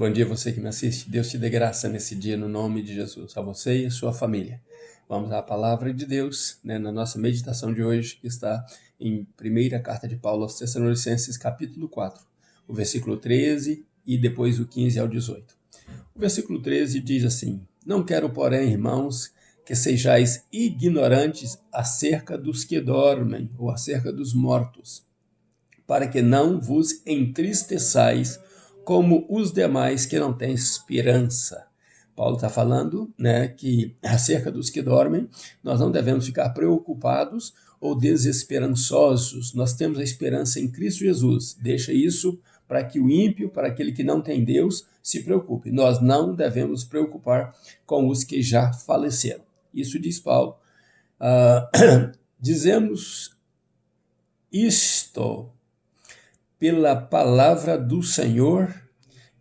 Bom dia, você que me assiste. Deus te dê graça nesse dia, no nome de Jesus, a você e a sua família. Vamos à palavra de Deus, na nossa meditação de hoje, que está em primeira carta de Paulo aos Tessalonicenses, capítulo 4, o versículo 13 e depois o 15 ao 18. O versículo 13 diz assim: Não quero, porém, irmãos, que sejais ignorantes acerca dos que dormem, ou acerca dos mortos, para que não vos entristeçais como os demais que não têm esperança. Paulo está falando, que acerca dos que dormem, nós não devemos ficar preocupados ou desesperançosos. Nós temos a esperança em Cristo Jesus. Deixa isso para que o ímpio, para aquele que não tem Deus, se preocupe. Nós não devemos preocupar com os que já faleceram. Isso diz Paulo. Dizemos isto pela palavra do Senhor,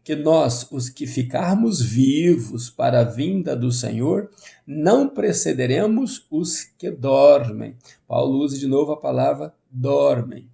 que nós, os que ficarmos vivos para a vinda do Senhor, não precederemos os que dormem. Paulo usa de novo a palavra dormem.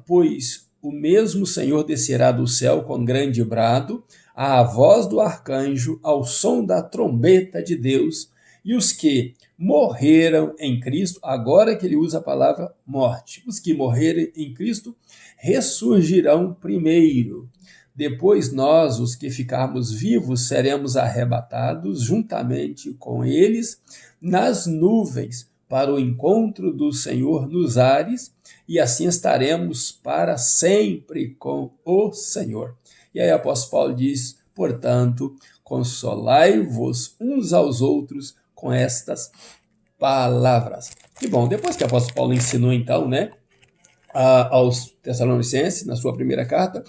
Pois o mesmo Senhor descerá do céu com grande brado, à voz do arcanjo, ao som da trombeta de Deus, e os que morreram em Cristo, agora que ele usa a palavra morte, os que morrerem em Cristo ressurgirão primeiro. Depois nós, os que ficarmos vivos, seremos arrebatados juntamente com eles nas nuvens para o encontro do Senhor nos ares, e assim estaremos para sempre com o Senhor. E aí o apóstolo Paulo diz, portanto, consolai-vos uns aos outros com estas palavras. Que bom, depois que o apóstolo Paulo ensinou então, aos Tessalonicenses, na sua primeira carta,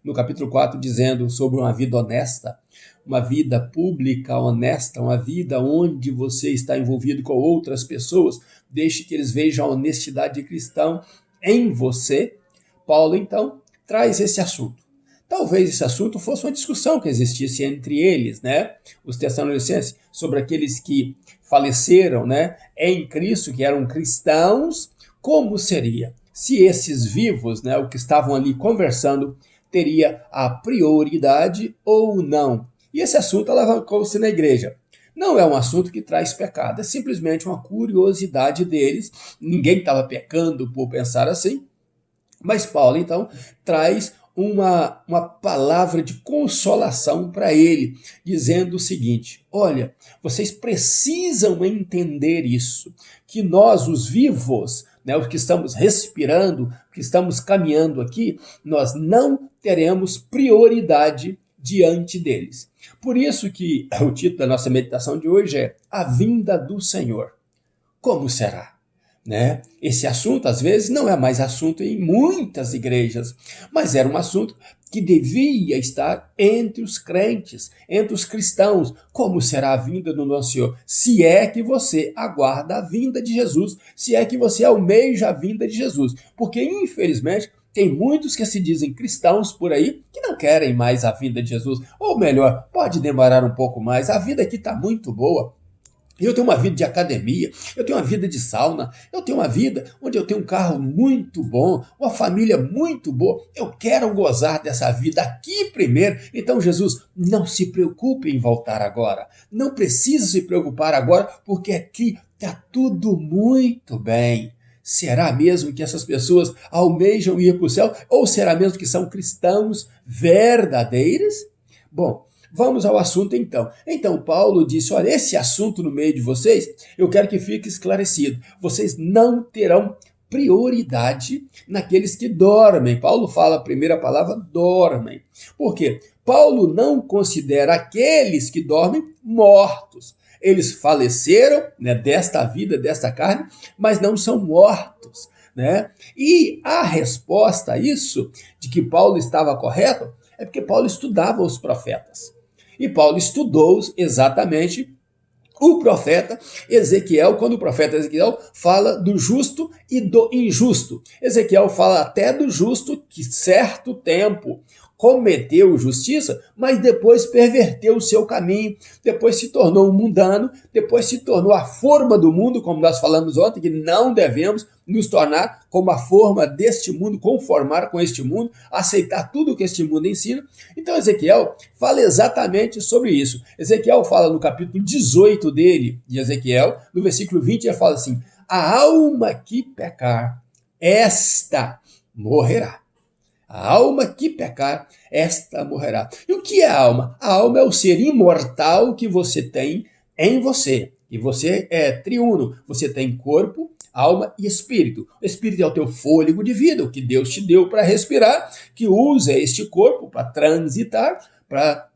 no capítulo 4, dizendo sobre uma vida honesta, uma vida pública honesta, uma vida onde você está envolvido com outras pessoas, deixe que eles vejam a honestidade de cristão em você. Paulo, então, traz esse assunto. Talvez esse assunto fosse uma discussão que existisse entre eles, os Tessalonicenses, sobre aqueles que faleceram, em Cristo, que eram cristãos, como seria se esses vivos, o que estavam ali conversando, teria a prioridade ou não. E esse assunto alavancou-se na igreja. Não é um assunto que traz pecado, é simplesmente uma curiosidade deles. Ninguém estava pecando por pensar assim, mas Paulo, então, traz uma palavra de consolação para ele, dizendo o seguinte: olha, vocês precisam entender isso, que nós, os vivos, os que estamos respirando, que estamos caminhando aqui, nós não teremos prioridade diante deles. Por isso que o título da nossa meditação de hoje é A Vinda do Senhor. Como será? Esse assunto, às vezes, não é mais assunto em muitas igrejas, mas era um assunto que devia estar entre os crentes, entre os cristãos. Como será a vinda do nosso Senhor? Se é que você aguarda a vinda de Jesus, se é que você almeja a vinda de Jesus. Porque, infelizmente, tem muitos que se dizem cristãos por aí que não querem mais a vinda de Jesus. Ou melhor, pode demorar um pouco mais, a vida aqui está muito boa. Eu tenho uma vida de academia, eu tenho uma vida de sauna, eu tenho uma vida onde eu tenho um carro muito bom, uma família muito boa. Eu quero gozar dessa vida aqui primeiro. Então, Jesus, não se preocupe em voltar agora. Não precisa se preocupar agora, porque aqui está tudo muito bem. Será mesmo que essas pessoas almejam ir para o céu? Ou será mesmo que são cristãos verdadeiros? Bom, vamos ao assunto então. Então Paulo disse, olha, esse assunto no meio de vocês, eu quero que fique esclarecido. Vocês não terão prioridade naqueles que dormem. Paulo fala a primeira palavra, dormem. Por quê? Paulo não considera aqueles que dormem mortos. Eles faleceram, desta vida, desta carne, mas não são mortos. E a resposta a isso, de que Paulo estava correto, é porque Paulo estudava os profetas. E Paulo estudou exatamente o profeta Ezequiel, quando o profeta Ezequiel fala do justo e do injusto. Ezequiel fala até do justo que certo tempo, cometeu justiça, mas depois perverteu o seu caminho, depois se tornou um mundano, depois se tornou a forma do mundo, como nós falamos ontem, que não devemos nos tornar como a forma deste mundo, conformar com este mundo, aceitar tudo o que este mundo ensina. Então Ezequiel fala exatamente sobre isso. Ezequiel fala no capítulo 18 dele, de Ezequiel, no versículo 20, ele fala assim: a alma que pecar, esta morrerá. A alma que pecar, esta morrerá. E o que é a alma? A alma é o ser imortal que você tem em você. E você é triuno. Você tem corpo, alma e espírito. O espírito é o teu fôlego de vida, o que Deus te deu para respirar, que usa este corpo para transitar, para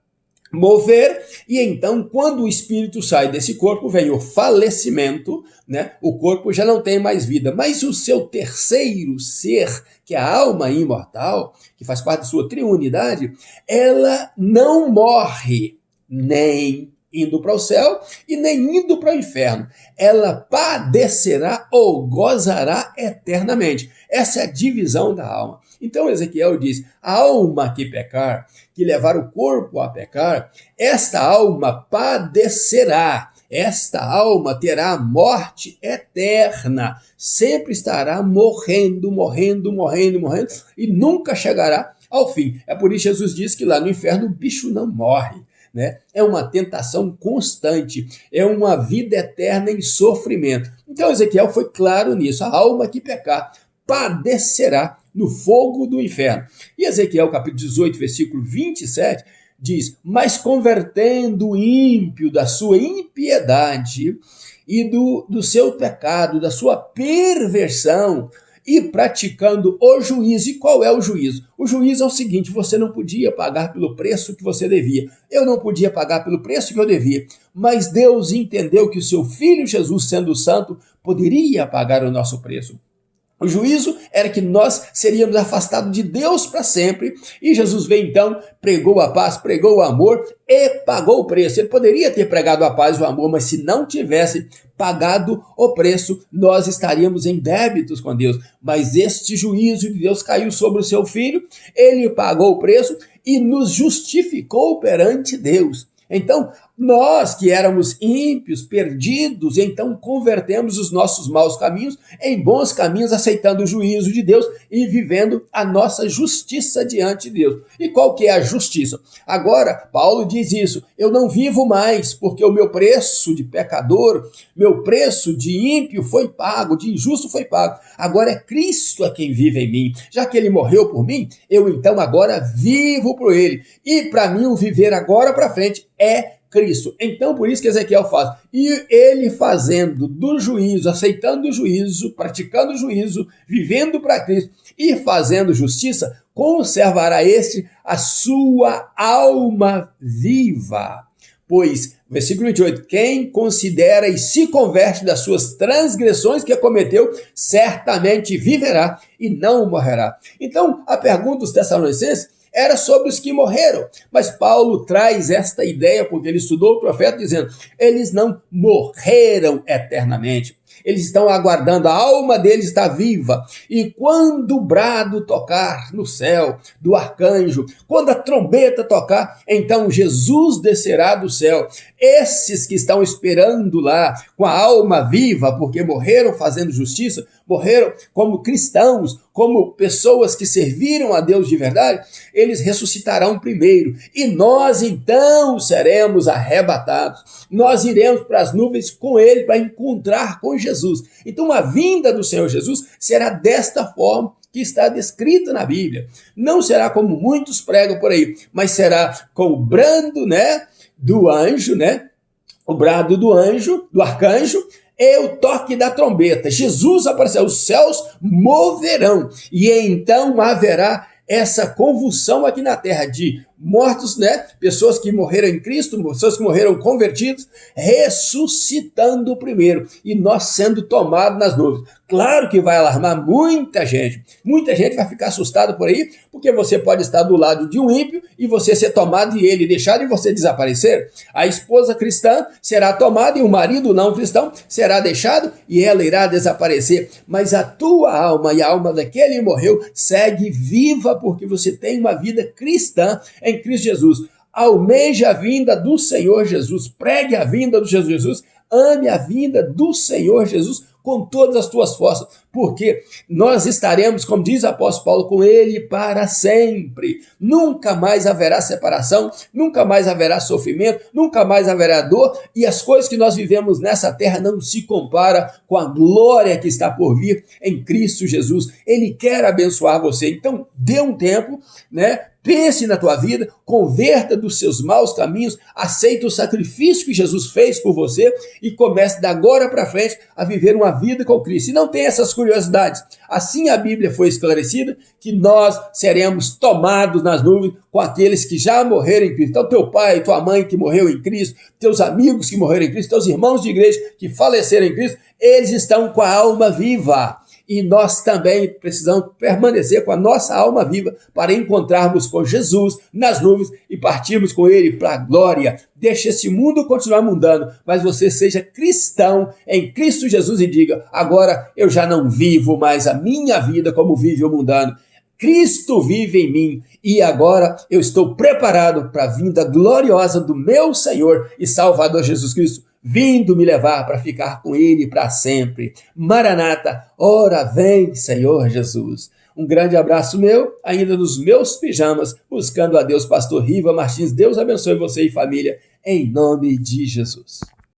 mover, e então quando o espírito sai desse corpo vem o falecimento, né? O corpo já não tem mais vida, mas o seu terceiro ser, que é a alma imortal, que faz parte da sua triunidade, ela não morre nem indo para o céu e nem indo para o inferno. Ela padecerá ou gozará eternamente. Essa é a divisão da alma. Então Ezequiel diz: a alma que pecar, que levar o corpo a pecar, esta alma padecerá. Esta alma terá morte eterna. Sempre estará morrendo, morrendo, morrendo, morrendo e nunca chegará ao fim. É por isso que Jesus diz que lá no inferno o bicho não morre. Né? É uma tentação constante, é uma vida eterna em sofrimento. Então Ezequiel foi claro nisso: a alma que pecar padecerá no fogo do inferno. E Ezequiel capítulo 18, versículo 27 diz: mas convertendo o ímpio da sua impiedade e do seu pecado, da sua perversão, e praticando o juízo. E qual é o juízo? O juízo é o seguinte: você não podia pagar pelo preço que você devia. Eu não podia pagar pelo preço que eu devia. Mas Deus entendeu que o seu Filho Jesus, sendo santo, poderia pagar o nosso preço. O juízo era que nós seríamos afastados de Deus para sempre. E Jesus veio então, pregou a paz, pregou o amor e pagou o preço. Ele poderia ter pregado a paz e o amor, mas se não tivesse pagado o preço, nós estaríamos em débitos com Deus. Mas este juízo de Deus caiu sobre o seu Filho, ele pagou o preço e nos justificou perante Deus. Então, nós que éramos ímpios, perdidos, então convertemos os nossos maus caminhos em bons caminhos, aceitando o juízo de Deus e vivendo a nossa justiça diante de Deus. E qual que é a justiça? Agora, Paulo diz isso: eu não vivo mais, porque o meu preço de pecador, meu preço de ímpio foi pago, de injusto foi pago. Agora é Cristo a quem vive em mim. Já que ele morreu por mim, eu então agora vivo por ele. E para mim o viver agora para frente é Cristo. Então, por isso que Ezequiel faz. E ele fazendo do juízo, aceitando o juízo, praticando o juízo, vivendo para Cristo e fazendo justiça, conservará este a sua alma viva. Pois, versículo 28, quem considera e se converte das suas transgressões que cometeu, certamente viverá e não morrerá. Então, a pergunta dos Tessalonicenses era sobre os que morreram, mas Paulo traz esta ideia porque ele estudou o profeta dizendo: eles não morreram eternamente, eles estão aguardando, a alma deles está viva, e quando o brado tocar no céu do arcanjo, quando a trombeta tocar, então Jesus descerá do céu. Esses que estão esperando lá com a alma viva, porque morreram fazendo justiça, morreram como cristãos, como pessoas que serviram a Deus de verdade, eles ressuscitarão primeiro, e nós então seremos arrebatados, nós iremos para as nuvens com ele para encontrar com Jesus. Então a vinda do Senhor Jesus será desta forma que está descrita na Bíblia. Não será como muitos pregam por aí, mas será com o brado, né, do anjo, né, o brado do anjo, do arcanjo, e o toque da trombeta. Jesus apareceu, os céus moverão, e então haverá essa convulsão aqui na terra de mortos, né? Pessoas que morreram em Cristo, pessoas que morreram convertidos, ressuscitando primeiro e nós sendo tomados nas nuvens. Claro que vai alarmar muita gente vai ficar assustada por aí, porque você pode estar do lado de um ímpio e você ser tomado e ele deixar e você desaparecer. A esposa cristã será tomada e o marido não cristão será deixado e ela irá desaparecer. Mas a tua alma e a alma daquele que morreu segue viva porque você tem uma vida cristã em Cristo Jesus. Almeje a vinda do Senhor Jesus, pregue a vinda do Jesus, ame a vinda do Senhor Jesus com todas as tuas forças, porque nós estaremos, como diz o apóstolo Paulo, com ele para sempre. Nunca mais haverá separação, nunca mais haverá sofrimento, nunca mais haverá dor, e as coisas que nós vivemos nessa terra não se compara com a glória que está por vir em Cristo Jesus. Ele quer abençoar você, então dê um tempo, né? Pense na tua vida, converta dos seus maus caminhos, aceita o sacrifício que Jesus fez por você e comece de agora para frente a viver uma vida com Cristo. E não tem essas curiosidades. Assim a Bíblia foi esclarecida que nós seremos tomados nas nuvens com aqueles que já morreram em Cristo. Então teu pai, tua mãe que morreu em Cristo, teus amigos que morreram em Cristo, teus irmãos de igreja que faleceram em Cristo, eles estão com a alma viva. E nós também precisamos permanecer com a nossa alma viva para encontrarmos com Jesus nas nuvens e partirmos com ele para a glória. Deixe esse mundo continuar mundano, mas você seja cristão em Cristo Jesus e diga, agora eu já não vivo mais a minha vida como vive o mundano. Cristo vive em mim e agora eu estou preparado para a vinda gloriosa do meu Senhor e Salvador Jesus Cristo, vindo me levar para ficar com ele para sempre. Maranata, ora vem, Senhor Jesus. Um grande abraço meu, ainda nos meus pijamas, buscando a Deus, Pastor Riva Martins. Deus abençoe você e família, em nome de Jesus.